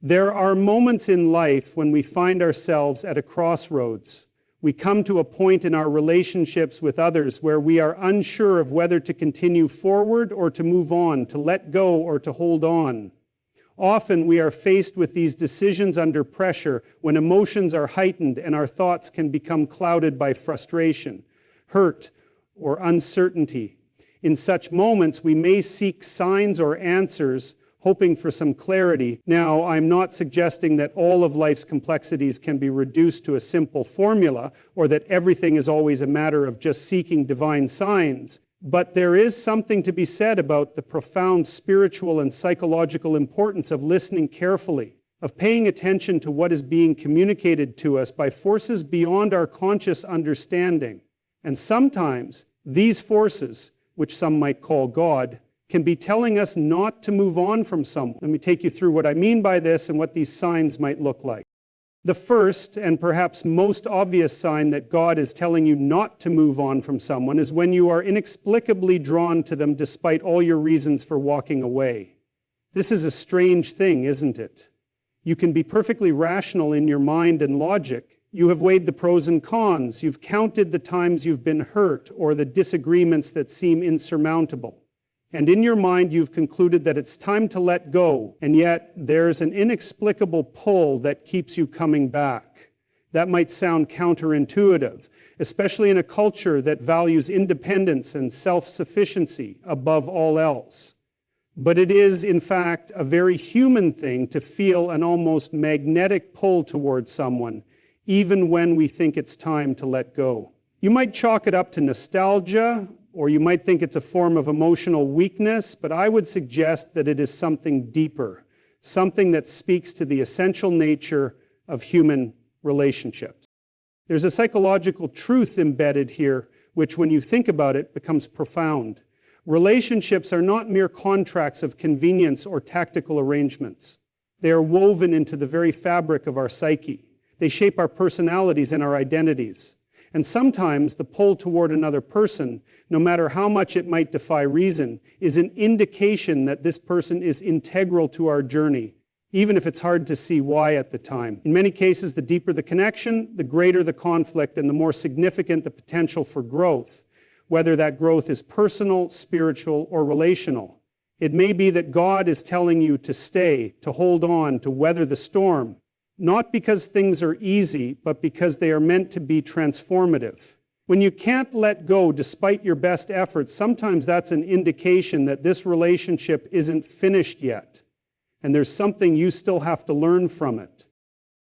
There are moments in life when we find ourselves at a crossroads. We come to a point in our relationships with others where we are unsure of whether to continue forward or to move on, to let go or to hold on. Often we are faced with these decisions under pressure when emotions are heightened and our thoughts can become clouded by frustration, hurt, or uncertainty. In such moments, we may seek signs or answers, hoping for some clarity. Now, I'm not suggesting that all of life's complexities can be reduced to a simple formula, or that everything is always a matter of just seeking divine signs. But there is something to be said about the profound spiritual and psychological importance of listening carefully, of paying attention to what is being communicated to us by forces beyond our conscious understanding. And sometimes these forces, which some might call God, can be telling us not to move on from someone. Let me take you through what I mean by this and what these signs might look like. The first and perhaps most obvious sign that God is telling you not to move on from someone is when you are inexplicably drawn to them despite all your reasons for walking away. This is a strange thing, isn't it? You can be perfectly rational in your mind and logic. You have weighed the pros and cons. You've counted the times you've been hurt or the disagreements that seem insurmountable. And in your mind, you've concluded that it's time to let go, and yet there's an inexplicable pull that keeps you coming back. That might sound counterintuitive, especially in a culture that values independence and self-sufficiency above all else. But it is, in fact, a very human thing to feel an almost magnetic pull towards someone, even when we think it's time to let go. You might chalk it up to nostalgia, or you might think it's a form of emotional weakness, but I would suggest that it is something deeper, something that speaks to the essential nature of human relationships. There's a psychological truth embedded here, which when you think about it, becomes profound. Relationships are not mere contracts of convenience or tactical arrangements. They are woven into the very fabric of our psyche. They shape our personalities and our identities. And sometimes the pull toward another person, no matter how much it might defy reason, is an indication that this person is integral to our journey, even if it's hard to see why at the time. In many cases, the deeper the connection, the greater the conflict, and the more significant the potential for growth, whether that growth is personal, spiritual, or relational. It may be that God is telling you to stay, to hold on, to weather the storm, not because things are easy, but because they are meant to be transformative. When you can't let go despite your best efforts, sometimes that's an indication that this relationship isn't finished yet, and there's something you still have to learn from it.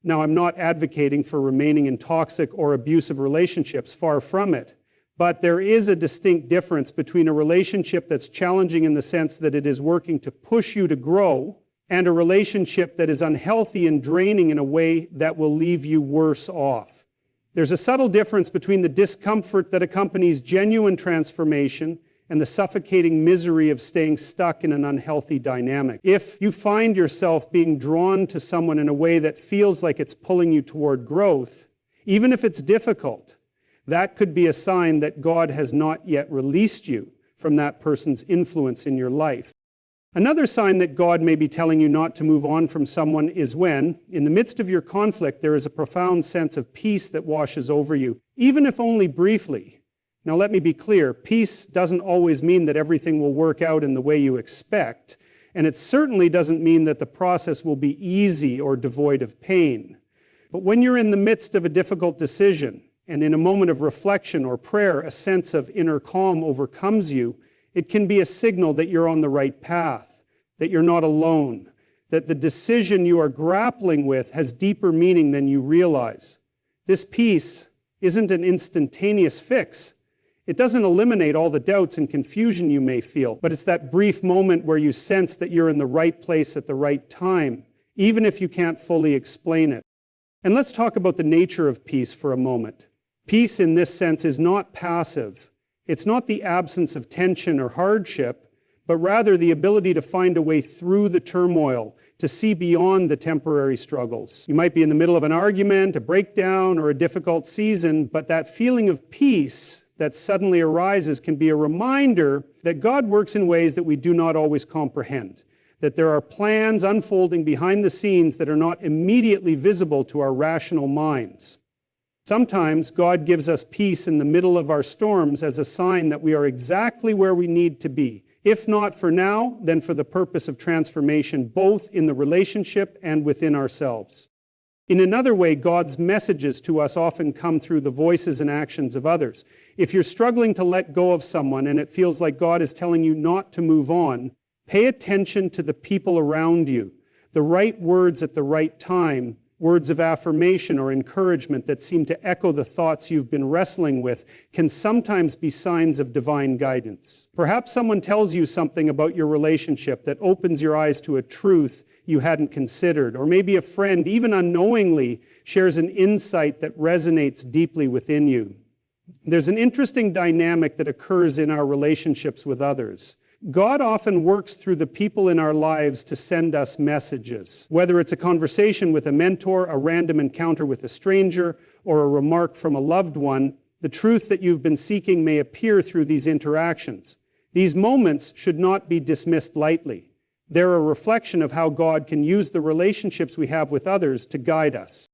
Now, I'm not advocating for remaining in toxic or abusive relationships, far from it, but there is a distinct difference between a relationship that's challenging in the sense that it is working to push you to grow, and a relationship that is unhealthy and draining in a way that will leave you worse off. There's a subtle difference between the discomfort that accompanies genuine transformation and the suffocating misery of staying stuck in an unhealthy dynamic. If you find yourself being drawn to someone in a way that feels like it's pulling you toward growth, even if it's difficult, that could be a sign that God has not yet released you from that person's influence in your life. Another sign that God may be telling you not to move on from someone is when, in the midst of your conflict, there is a profound sense of peace that washes over you, even if only briefly. Now let me be clear, peace doesn't always mean that everything will work out in the way you expect, and it certainly doesn't mean that the process will be easy or devoid of pain. But when you're in the midst of a difficult decision, and in a moment of reflection or prayer, a sense of inner calm overcomes you, it can be a signal that you're on the right path, that you're not alone, that the decision you are grappling with has deeper meaning than you realize. This peace isn't an instantaneous fix. It doesn't eliminate all the doubts and confusion you may feel, but it's that brief moment where you sense that you're in the right place at the right time, even if you can't fully explain it. And let's talk about the nature of peace for a moment. Peace in this sense is not passive. It's not the absence of tension or hardship, but rather the ability to find a way through the turmoil, to see beyond the temporary struggles. You might be in the middle of an argument, a breakdown, or a difficult season, but that feeling of peace that suddenly arises can be a reminder that God works in ways that we do not always comprehend, that there are plans unfolding behind the scenes that are not immediately visible to our rational minds. Sometimes God gives us peace in the middle of our storms as a sign that we are exactly where we need to be. If not for now, then for the purpose of transformation, both in the relationship and within ourselves. In another way, God's messages to us often come through the voices and actions of others. If you're struggling to let go of someone and it feels like God is telling you not to move on, pay attention to the people around you. The right words at the right time, words of affirmation or encouragement that seem to echo the thoughts you've been wrestling with, can sometimes be signs of divine guidance. Perhaps someone tells you something about your relationship that opens your eyes to a truth you hadn't considered, or maybe a friend, even unknowingly, shares an insight that resonates deeply within you. There's an interesting dynamic that occurs in our relationships with others. God often works through the people in our lives to send us messages. Whether it's a conversation with a mentor, a random encounter with a stranger, or a remark from a loved one, the truth that you've been seeking may appear through these interactions. These moments should not be dismissed lightly. They're a reflection of how God can use the relationships we have with others to guide us.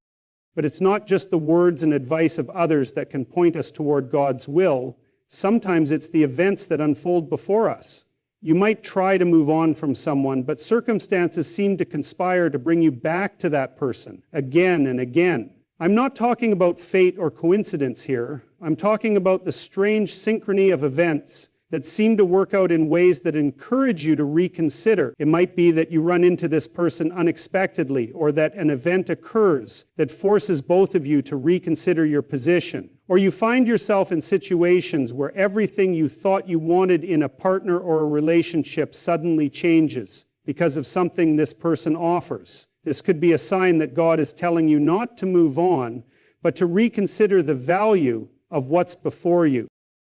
But it's not just the words and advice of others that can point us toward God's will. Sometimes it's the events that unfold before us. You might try to move on from someone, but circumstances seem to conspire to bring you back to that person again and again. I'm not talking about fate or coincidence here. I'm talking about the strange synchrony of events that seem to work out in ways that encourage you to reconsider. It might be that you run into this person unexpectedly, or that an event occurs that forces both of you to reconsider your position. Or you find yourself in situations where everything you thought you wanted in a partner or a relationship suddenly changes because of something this person offers. This could be a sign that God is telling you not to move on, but to reconsider the value of what's before you.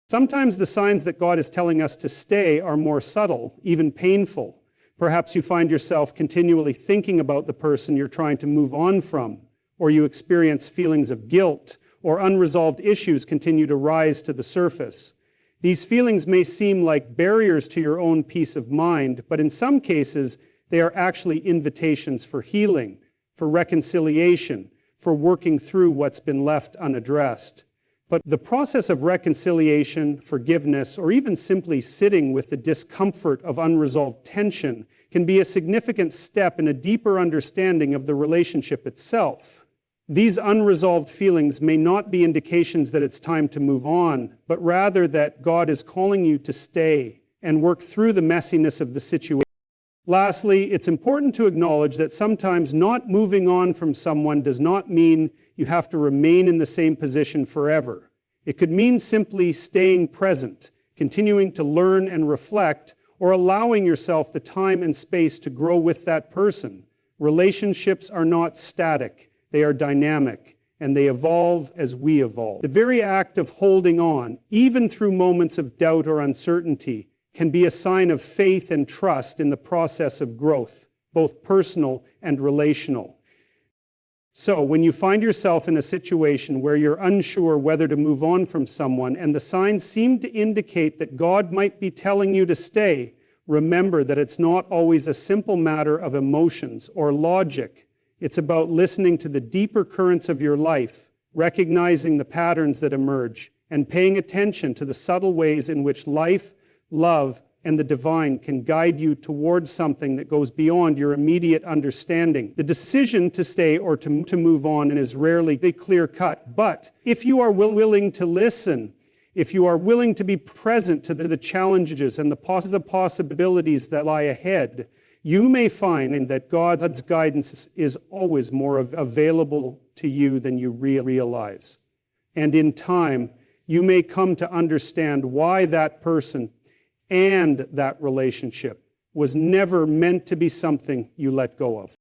Sometimes the signs that God is telling us to stay are more subtle, even painful. Perhaps you find yourself continually thinking about the person you're trying to move on from, or you experience feelings of guilt, or unresolved issues continue to rise to the surface. These feelings may seem like barriers to your own peace of mind, but in some cases, they are actually invitations for healing, for reconciliation, for working through what's been left unaddressed. But the process of reconciliation, forgiveness, or even simply sitting with the discomfort of unresolved tension can be a significant step in a deeper understanding of the relationship itself. These unresolved feelings may not be indications that it's time to move on, but rather that God is calling you to stay and work through the messiness of the situation. Lastly, it's important to acknowledge that sometimes not moving on from someone does not mean you have to remain in the same position forever. It could mean simply staying present, continuing to learn and reflect, or allowing yourself the time and space to grow with that person. Relationships are not static. They are dynamic, and they evolve as we evolve. The very act of holding on, even through moments of doubt or uncertainty, can be a sign of faith and trust in the process of growth, both personal and relational. So, when you find yourself in a situation where you're unsure whether to move on from someone, and the signs seem to indicate that God might be telling you to stay, remember that it's not always a simple matter of emotions or logic. It's about listening to the deeper currents of your life, recognizing the patterns that emerge, and paying attention to the subtle ways in which life, love, and the divine can guide you towards something that goes beyond your immediate understanding. The decision to stay or to move on is rarely clear-cut, but if you are willing to listen, if you are willing to be present to the challenges and the possibilities that lie ahead, you may find that God's guidance is always more available to you than you realize. And in time, you may come to understand why that person and that relationship was never meant to be something you let go of.